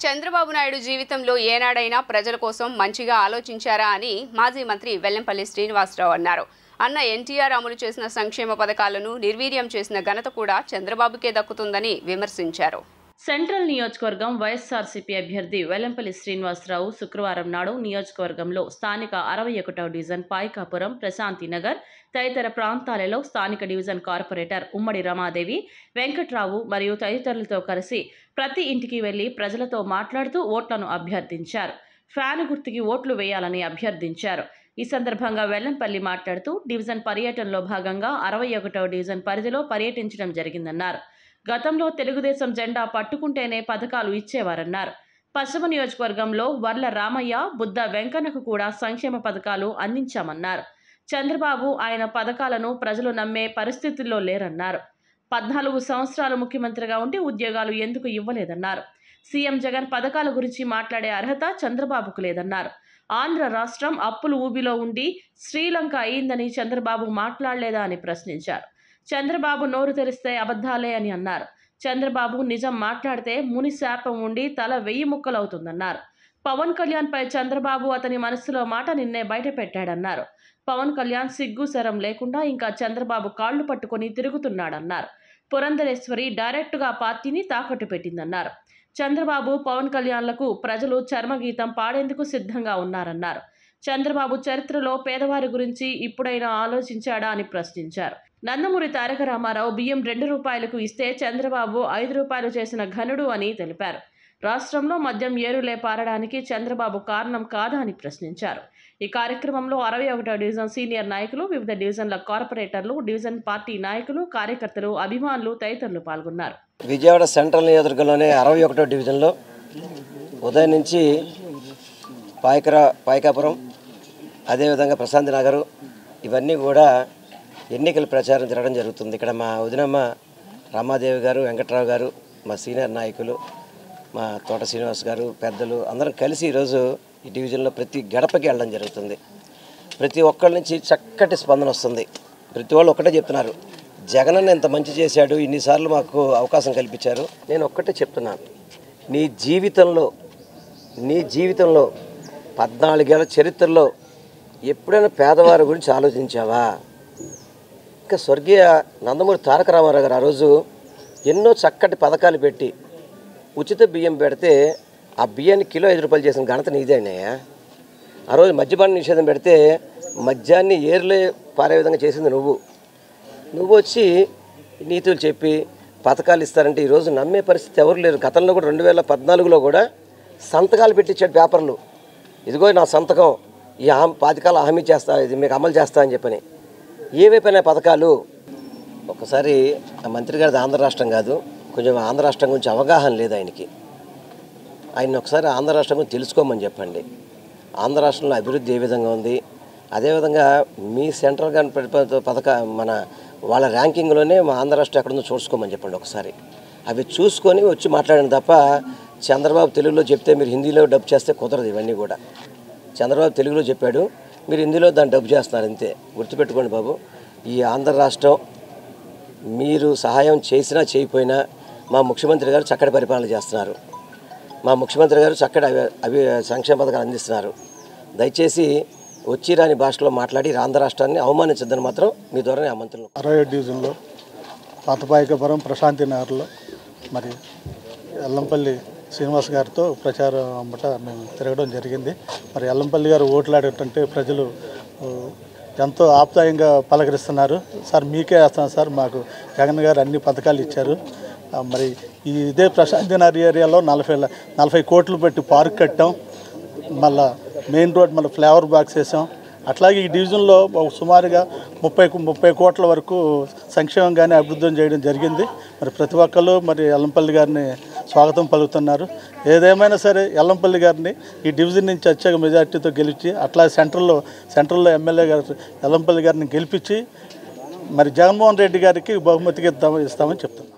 చంద్రబాబు నాయుడు జీవితంలో ఏనాడైనా ప్రజల కోసం మంచిగా ఆలోచించారా అని మాజీ మంత్రి వెల్లంపల్లి శ్రీనివాసరావు అన్నారు. అన్న ఎన్టీఆర్ అమలు చేసిన సంక్షేమ పథకాలను నిర్వీర్యం చేసిన ఘనత కూడా చంద్రబాబుకే దక్కుతుందని విమర్శించారు. సెంట్రల్ నియోజకవర్గం వైఎస్ఆర్సీపీ అభ్యర్థి వెల్లంపల్లి శ్రీనివాసరావు శుక్రవారం నాడు నియోజకవర్గంలో స్థానిక 61వ డివిజన్ పాయకాపురం, ప్రశాంతి నగర్ తదితర ప్రాంతాలలో స్థానిక డివిజన్ కార్పొరేటర్ ఉమ్మడి రమాదేవి, వెంకట్రావు మరియు తదితరులతో కలిసి ప్రతి ఇంటికి వెళ్లి ప్రజలతో మాట్లాడుతూ ఓట్లను అభ్యర్థించారు. ఫ్యాను గుర్తుకి ఓట్లు వేయాలని అభ్యర్థించారు. ఈ సందర్భంగా వెల్లంపల్లి మాట్లాడుతూ డివిజన్ పర్యటనలో భాగంగా 61వ డివిజన్ పరిధిలో పర్యటించడం జరిగిందన్నారు. గతంలో తెలుగుదేశం జెండా పట్టుకుంటేనే పథకాలు ఇచ్చేవారన్నారు. పశ్చిమ నియోజకవర్గంలో వర్ల రామయ్య, బుద్ధ వెంకన్నకు కూడా సంక్షేమ పథకాలు అందించామన్నారు. చంద్రబాబు ఆయన పథకాలను ప్రజలు నమ్మే పరిస్థితుల్లో లేరన్నారు. 14 సంవత్సరాలు ముఖ్యమంత్రిగా ఉంటే ఉద్యోగాలు ఎందుకు ఇవ్వలేదన్నారు. సీఎం జగన్ పథకాల గురించి మాట్లాడే అర్హత చంద్రబాబుకు లేదన్నారు. ఆంధ్ర రాష్ట్రం అప్పులు ఊబిలో ఉండి శ్రీలంక అయిందని చంద్రబాబు మాట్లాడలేదా అని ప్రశ్నించారు. చంద్రబాబు నోరు తెరిస్తే అబద్ధాలే అని అన్నారు. చంద్రబాబు నిజం మాట్లాడితే ముని శాపం ఉండి తల 1000 ముక్కలవుతుందన్నారు. పవన్ కళ్యాణ్ పై చంద్రబాబు అతని మనసులో మాట నిన్నే బయట పెట్టాడన్నారు. పవన్ కళ్యాణ్ సిగ్గు శరం లేకుండా ఇంకా చంద్రబాబు కాళ్లు పట్టుకొని తిరుగుతున్నాడన్నారు. పురంధరేశ్వరి డైరెక్టుగా పార్టీని తాకట్టు పెట్టిందన్నారు. చంద్రబాబు, పవన్ కళ్యాణ్లకు ప్రజలు చర్మగీతం పాడేందుకు సిద్ధంగా ఉన్నారన్నారు. చంద్రబాబు చరిత్రలో పేదవారి గురించి ఇప్పుడైనా ఆలోచించాడా అని ప్రశ్నించారు. నందమూరి తారక రామారావు బియ్యం 2 రూపాయలకు ఇస్తే చంద్రబాబు 5 రూపాయలు చేసిన ఘనుడు అని తెలిపారు. రాష్ట్రంలో మద్యం ఏరులే పారడానికి చంద్రబాబు కారణం కాదా అని ప్రశ్నించారు. ఈ కార్యక్రమంలో 61వ డివిజన్ సీనియర్ నాయకులు, వివిధ డివిజన్ల కార్పొరేటర్లు, డివిజన్ పార్టీ నాయకులు, కార్యకర్తలు, అభిమానులు తదితరులు పాల్గొన్నారు. విజయవాడ సెంట్రల్ నియోజకవర్గంలోనే 61వ డివిజన్లో ఉదయం నుంచి పాయకాపురం, అదేవిధంగా ప్రశాంతి నగరు ఇవన్నీ కూడా ఎన్నికల ప్రచారం జరగడం జరుగుతుంది. ఇక్కడ మా వదినమ్మ రామాదేవి గారు, వెంకట్రావు గారు, మా సీనియర్ నాయకులు, మా తోట శ్రీనివాస్ గారు, పెద్దలు అందరం కలిసి ఈరోజు ఈ డివిజన్లో ప్రతి గడపకి వెళ్ళడం జరుగుతుంది. ప్రతి ఒక్కరి నుంచి చక్కటి స్పందన వస్తుంది. ప్రతి వాళ్ళు ఒక్కటే చెప్తున్నారు, జగనన్న ఎంత మంచి చేశాడు, ఇన్నిసార్లు మాకు అవకాశం కల్పించారు. నేను ఒక్కటే చెప్తున్నాను, నీ జీవితంలో 14 ఏళ్ల చరిత్రలో ఎప్పుడైనా పేదవారి గురించి ఆలోచించావా? ఇంకా స్వర్గీయ నందమూరి తారక రామారావు గారు ఆ రోజు ఎన్నో చక్కటి పథకాలు పెట్టి ఉచిత బియ్యం పెడితే ఆ బియ్యాన్ని కిలో 5 రూపాయలు చేసిన ఘనత నీదేనాయా? ఆ రోజు మద్యపాన నిషేధం పెడితే మద్యాన్ని ఏర్లే పారే విధంగా చేసింది నువ్వు వచ్చి నీతులు చెప్పి పథకాలు ఇస్తారంటే ఈరోజు నమ్మే పరిస్థితి ఎవరు లేరు. గతంలో కూడా 2014లో కూడా సంతకాలు పెట్టించాడు పేపర్లు, ఇదిగో నా సంతకం, ఈ పథకాలు హామీ చేస్తా, ఇది మీకు అమలు చేస్తా అని చెప్పని. ఏవైపోయినా పథకాలు? ఒకసారి ఆ మంత్రి గారిది ఆంధ్ర రాష్ట్రం కాదు, కొంచెం ఆంధ్ర రాష్ట్రం గురించి అవగాహన లేదు ఆయనకి. ఆయన ఒకసారి ఆంధ్ర రాష్ట్రం గురించి తెలుసుకోమని చెప్పండి. ఆంధ్ర రాష్ట్రంలో అభివృద్ధి ఏ విధంగా ఉంది, అదేవిధంగా మీ సెంట్రల్ గవర్నమెంట్ వాళ్ళ ర్యాంకింగ్లోనే మా ఆంధ్ర రాష్ట్రం ఎక్కడుందో చూసుకోమని చెప్పండి ఒకసారి. అవి చూసుకొని వచ్చి మాట్లాడండి తప్ప చంద్రబాబు తెలుగులో చెప్తే మీరు హిందీలో డబ్ చేస్తే కుదరదు. ఇవన్నీ కూడా చంద్రబాబు తెలుగులో చెప్పాడు, మీరు హిందీలో దాన్ని డబ్ చేస్తున్నారు అంతే. గుర్తుపెట్టుకోండి బాబు, ఈ ఆంధ్ర రాష్ట్రం మీరు సహాయం చేసినా చేయకపోయినా మా ముఖ్యమంత్రి గారు చక్కటి పరిపాలన చేస్తున్నారు. మా ముఖ్యమంత్రి గారు చక్కటి సంక్షేమ పథకాలు అందిస్తున్నారు. దయచేసి వచ్చి రాని భాషలో మాట్లాడి ఆంధ్ర రాష్ట్రాన్ని అవమానించద్దని మాత్రం మీ ద్వారా ఆ మంత్రులు. 67 డివిజన్లో పాతపాయకపురం, ప్రశాంతి నగర్లో మరి వెల్లంపల్లి శ్రీనివాస్ గారితో ప్రచారం అమ్మట మేము తిరగడం జరిగింది. మరి వెల్లంపల్లి గారు ఓట్లాడేటంటే ప్రజలు ఎంతో ఆప్యాయంగా పలకరిస్తున్నారు. సార్ మీకే వేస్తాను సార్, మాకు జగన్ గారు అన్ని పథకాలు ఇచ్చారు. మరి ఇదే ప్రశాంతి నగర్ ఏరియాలో 40 కోట్లు పెట్టి పార్క్ కట్టాం, మళ్ళీ మెయిన్ రోడ్ మళ్ళీ ఫ్లవర్ బాక్స్ వేసాం. అట్లాగే ఈ డివిజన్లో సుమారుగా 30 కోట్ల వరకు సంక్షేమం కానీ అభివృద్ధి చేయడం జరిగింది. మరి ప్రతి ఒక్కరు మరి వెల్లంపల్లి గారిని స్వాగతం పలుకుతున్నారు. ఏదేమైనా సరే వెల్లంపల్లి గారిని ఈ డివిజన్ నుంచి అత్యధిక మెజార్టీతో గెలిచి, అట్లా సెంట్రల్లో ఎమ్మెల్యే గారు వెల్లంపల్లి గారిని గెలిపించి మరి జగన్మోహన్ రెడ్డి గారికి బహుమతిగా ఇస్తామని చెప్తున్నాం.